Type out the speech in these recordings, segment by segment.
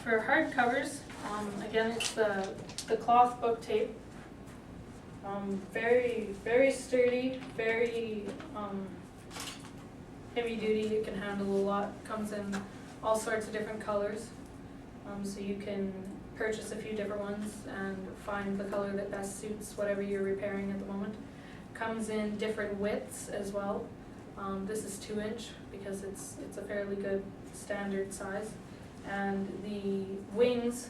For hardcovers, again, it's the cloth book tape. Very sturdy, very heavy duty. It can handle a lot. Comes in all sorts of different colors. So you can purchase a few different ones and find the color that best suits whatever you're repairing at the moment. Comes in different widths as well. This is 2" because it's a fairly good standard size. And the wings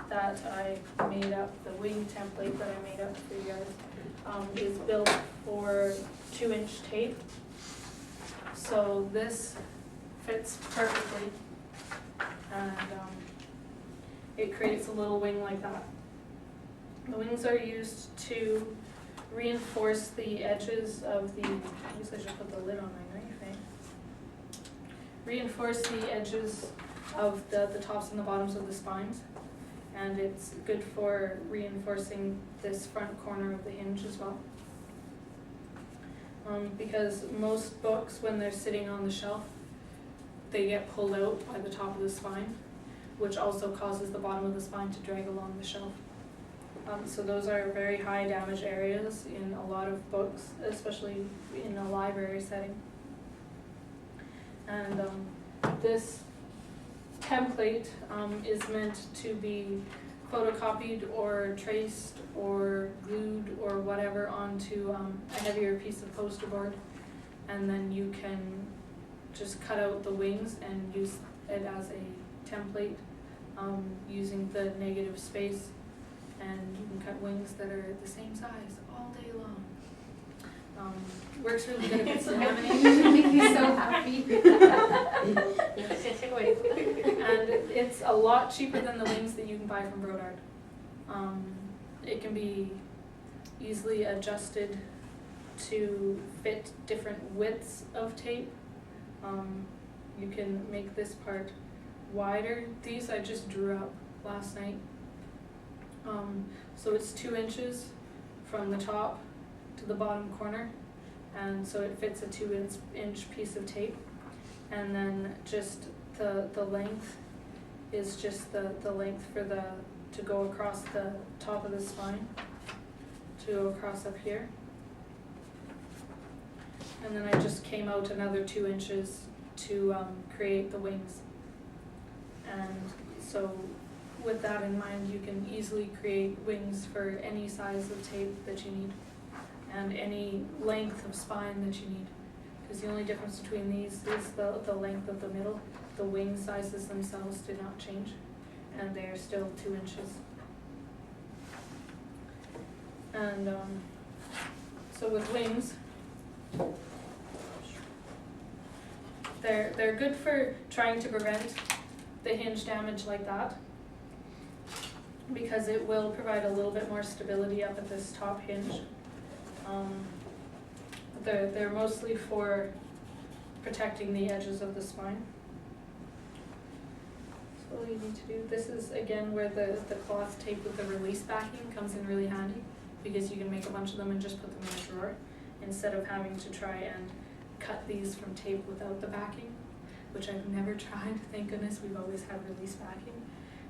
that I made up, the wing template that I made up for you guys, is built for 2" tape. So this fits perfectly, and it creates a little wing like that. The wings are used to reinforce the edges of the, I guess I should put the lid on my knife, eh? Reinforce the edges of the tops and the bottoms of the spines, and it's good for reinforcing this front corner of the hinge as well. Because most books, when they're sitting on the shelf, they get pulled out by the top of the spine, which also causes the bottom of the spine to drag along the shelf. So those are very high damage areas in a lot of books, especially in a library setting. And this template is meant to be photocopied or traced or glued or whatever onto a heavier piece of poster board, and then you can just cut out the wings and use it as a template using the negative space, and you can cut wings that are the same size all day long. Works really good if it's laminated. You make me so happy. And it's a lot cheaper than the wings that you can buy from Brodart. It can be easily adjusted to fit different widths of tape. You can make this part wider. These I just drew up last night. So it's 2" from the top to the bottom corner, and so it fits a 2" piece of tape. And then just the length is just the length for to go across the top of the spine, to go across up here. And then I just came out another 2" to create the wings. And so with that in mind, you can easily create wings for any size of tape that you need and any length of spine that you need. Because the only difference between these is the length of the middle. The wing sizes themselves did not change, and they are still 2". And so with wings, they're good for trying to prevent the hinge damage like that, because it will provide a little bit more stability up at this top hinge. They're mostly for protecting the edges of the spine. So all you need to do, this is again where the cloth tape with the release backing comes in really handy, because you can make a bunch of them and just put them in a drawer, instead of having to try and cut these from tape without the backing, which I've never tried. Thank goodness we've always had release backing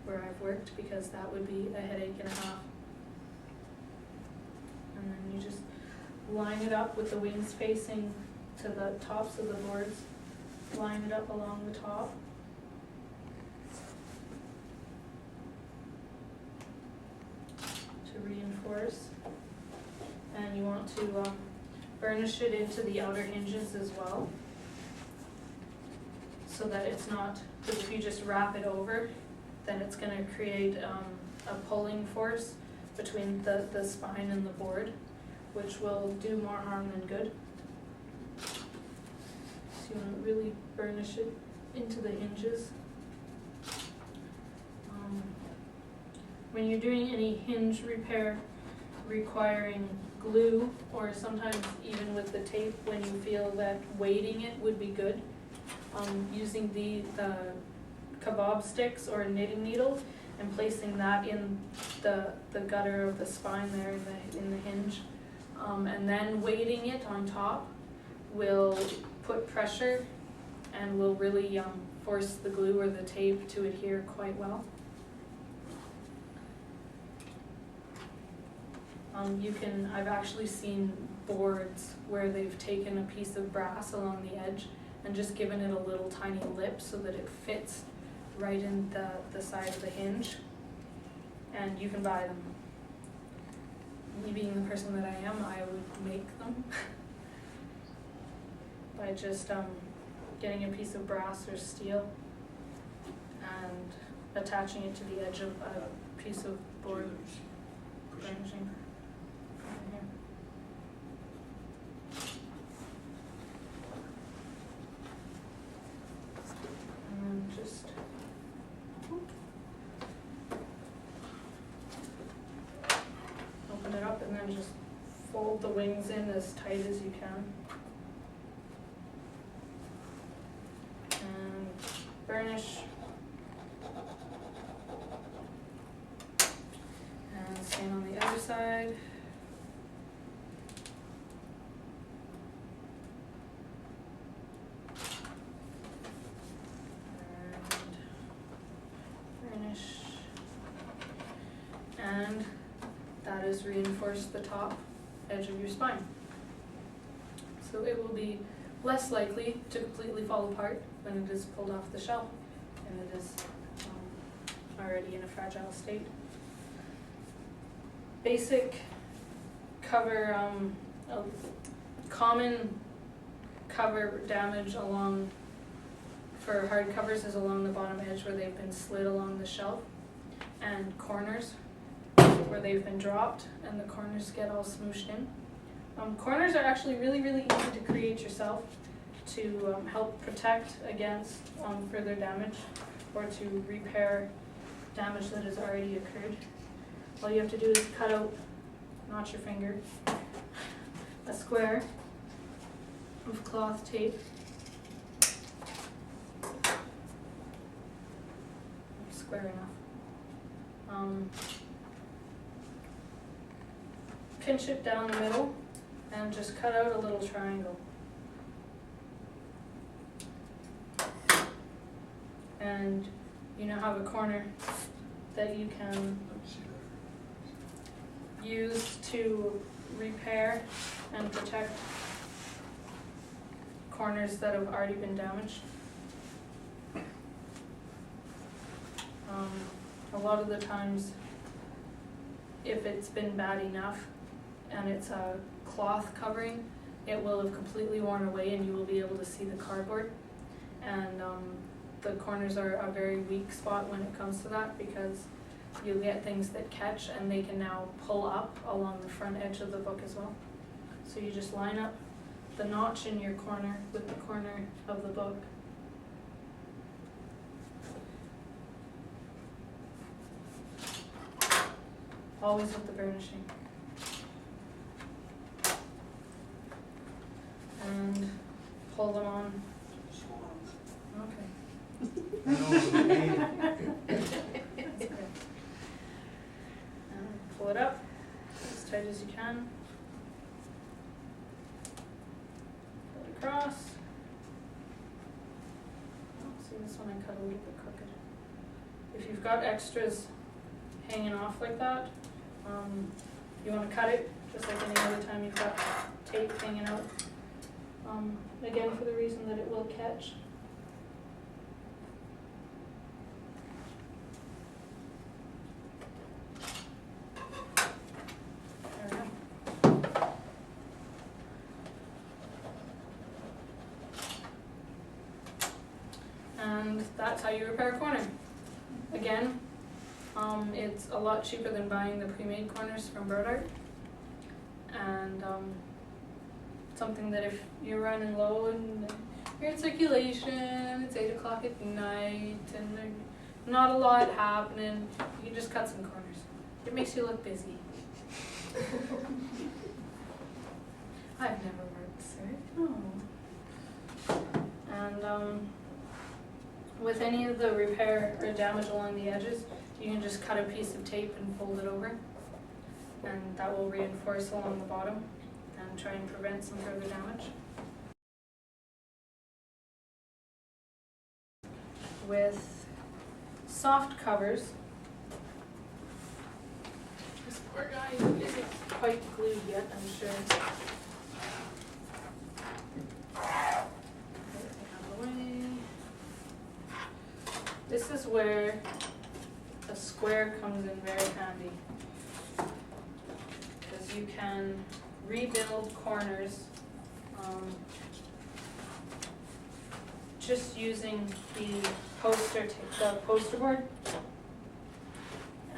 where I've worked, because that would be a headache and a half. And then you just line it up with the wings facing to the tops of the boards. Line it up along the top. To reinforce. And you want to burnish it into the outer hinges as well, so that it's not, because if you just wrap it over, then it's going to create a pulling force between the spine and the board, which will do more harm than good. So you want to really burnish it into the hinges. When you're doing any hinge repair requiring glue, or sometimes even with the tape, when you feel that weighting it would be good, using the kebab sticks or knitting needles and placing that in the gutter of the spine there in the hinge, and then weighting it on top will put pressure and will really force the glue or the tape to adhere quite well. I've actually seen boards where they've taken a piece of brass along the edge and just given it a little tiny lip so that it fits right in the side of the hinge, and you can buy them. Me being the person that I am, I would make them by just getting a piece of brass or steel and attaching it to the edge of a piece of board branching. And just open it up and then just fold the wings in as tight as you can. And burnish. And same on the other side. And that is reinforce the top edge of your spine. So it will be less likely to completely fall apart when it is pulled off the shelf and it is already in a fragile state. Basic cover, a common cover damage for hard covers is along the bottom edge where they've been slid along the shelf, and corners where they've been dropped and the corners get all smooshed in. Corners are actually really easy to create yourself to help protect against further damage or to repair damage that has already occurred. All you have to do is cut out, not your finger, a square of cloth tape. Square enough. Pinch it down the middle and just cut out a little triangle. And you now have a corner that you can use to repair and protect corners that have already been damaged. A lot of the times, if it's been bad enough and it's a cloth covering, it will have completely worn away and you will be able to see the cardboard. And the corners are a very weak spot when it comes to that, because you'll get things that catch and they can now pull up along the front edge of the book as well. So you just line up the notch in your corner with the corner of the book. Always with the burnishing. And pull them on. Okay. And pull it up as tight as you can. Pull it across. Oh, see, this one I cut a little bit crooked. If you've got extras hanging off like that, you want to cut it just like any other time you've got tape hanging out. Again, for the reason that it will catch. There we go. And that's how you repair a corner. Again, it's a lot cheaper than buying the pre-made corners from Brodart, and something that if you're running low and you're in circulation, it's 8 o'clock at night and there's not a lot happening, you can just cut some corners. It makes you look busy. I've never worked, sir. No. And with any of the repair or damage along the edges, you can just cut a piece of tape and fold it over, and that will reinforce along the bottom and try and prevent some further damage. with soft covers. This poor guy isn't quite glued yet, I'm sure. This is where a square comes in very handy, because you can rebuild corners just using the poster board,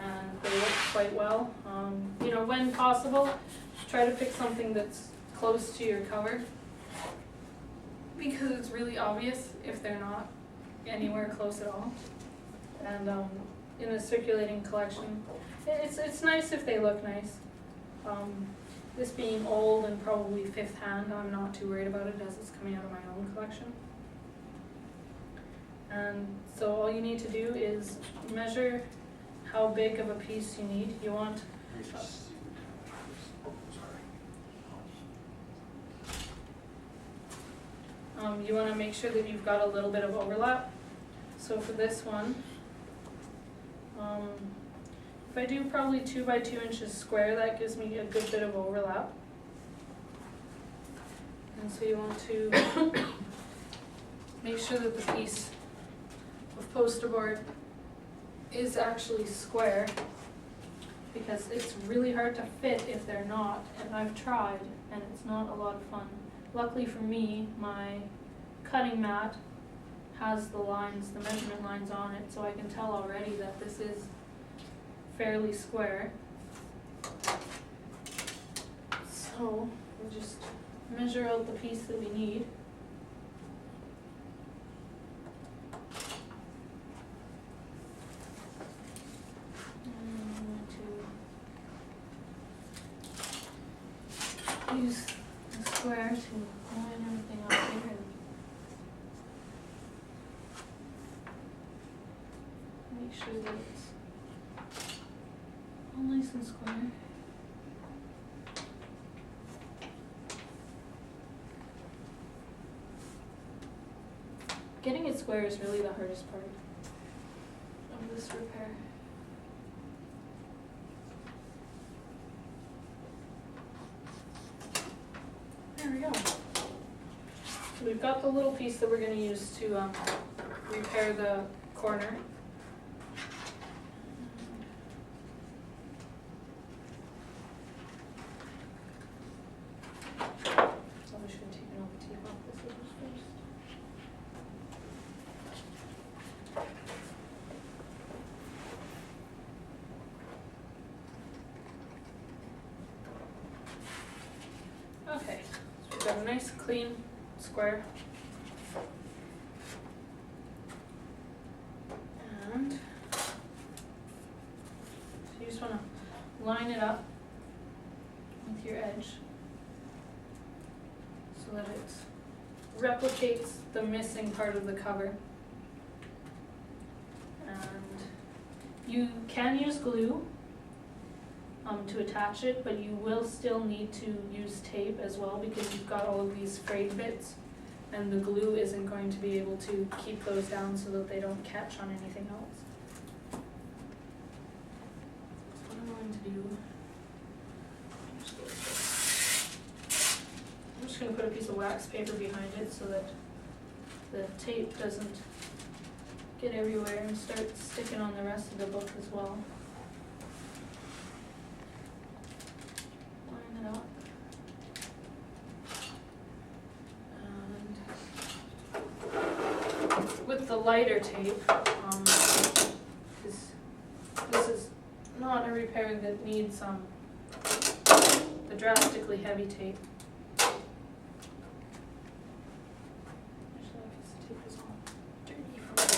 and they work quite well. You know, when possible, try to pick something that's close to your cover, because it's really obvious if they're not anywhere close at all. And in a circulating collection, it's nice if they look nice. This being old and probably fifth hand, I'm not too worried about it as it's coming out of my own collection. And so all you need to do is measure how big of a piece you need. You want you want to make sure that you've got a little bit of overlap. So for this one, if I do probably 2 by 2 inches square, that gives me a good bit of overlap. And so you want to make sure that the piece of poster board is actually square, because it's really hard to fit if they're not, and I've tried and it's not a lot of fun. Luckily for me, my cutting mat has the lines, the measurement lines on it, so I can tell already that this is fairly square. So we'll just measure out the piece that we need. Use the square to line everything up here. And make sure that it's all nice and square. Getting it square is really the hardest part of this repair. There we go. So we've got the little piece that we're going to use to repair the corner. Probably should have taken all the tape off this first. Okay. Got a nice clean square, and so you just want to line it up with your edge so that it replicates the missing part of the cover. And you can use glue to attach it, but you will still need to use tape as well, because you've got all of these frayed bits, and the glue isn't going to be able to keep those down so that they don't catch on anything else. So what I'm going to do, I'm just going to put a piece of wax paper behind it so that the tape doesn't get everywhere and start sticking on the rest of the book as well. With the lighter tape, this is not a repair that needs the drastically heavy tape. Actually, this tape is all dirty from it.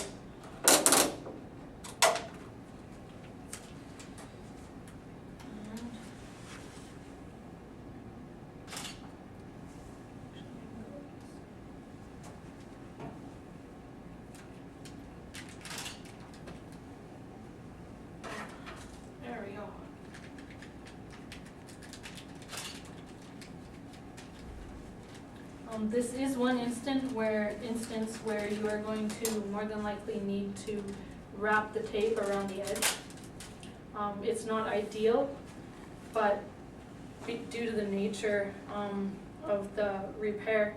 This is one instance where you are going to more than likely need to wrap the tape around the edge. It's not ideal, but due to the nature of the repair,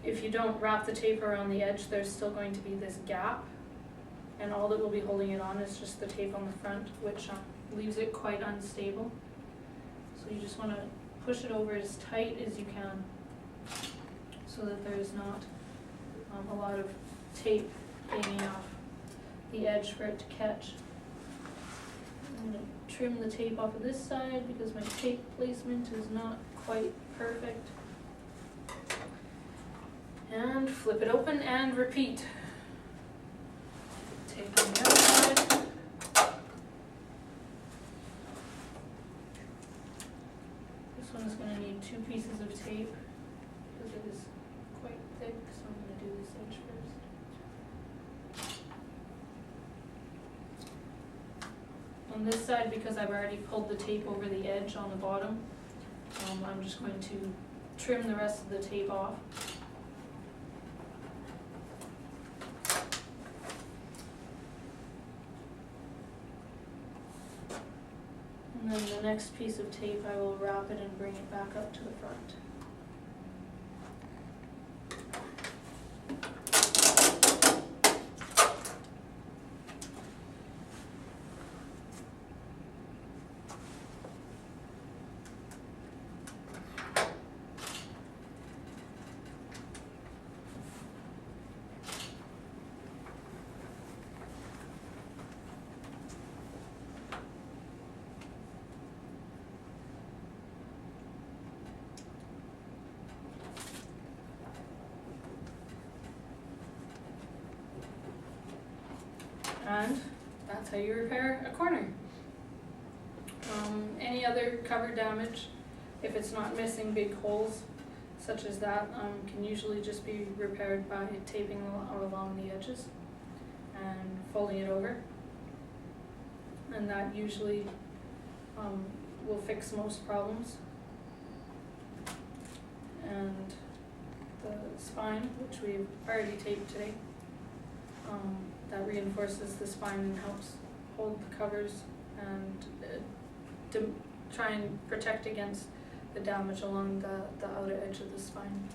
if you don't wrap the tape around the edge, there's still going to be this gap, and all that will be holding it on is just the tape on the front, which leaves it quite unstable. So you just want to push it over as tight as you can so that there's not a lot of tape hanging off the edge for it to catch. I'm going to trim the tape off of this side because my tape placement is not quite perfect. And flip it open and repeat. Tape on the other side. This one is going to need 2 pieces of tape because it is quite thick, so I'm going to do this edge first. On this side, because I've already pulled the tape over the edge on the bottom, I'm just going to trim the rest of the tape off. And then the next piece of tape, I will wrap it and bring it back up to the front. And that's how you repair a corner. Any other cover damage, if it's not missing big holes such as that, can usually just be repaired by taping along the edges and folding it over. And that usually will fix most problems. And the spine, which we've already taped today, that reinforces the spine and helps hold the covers and to try and protect against the damage along the outer edge of the spine.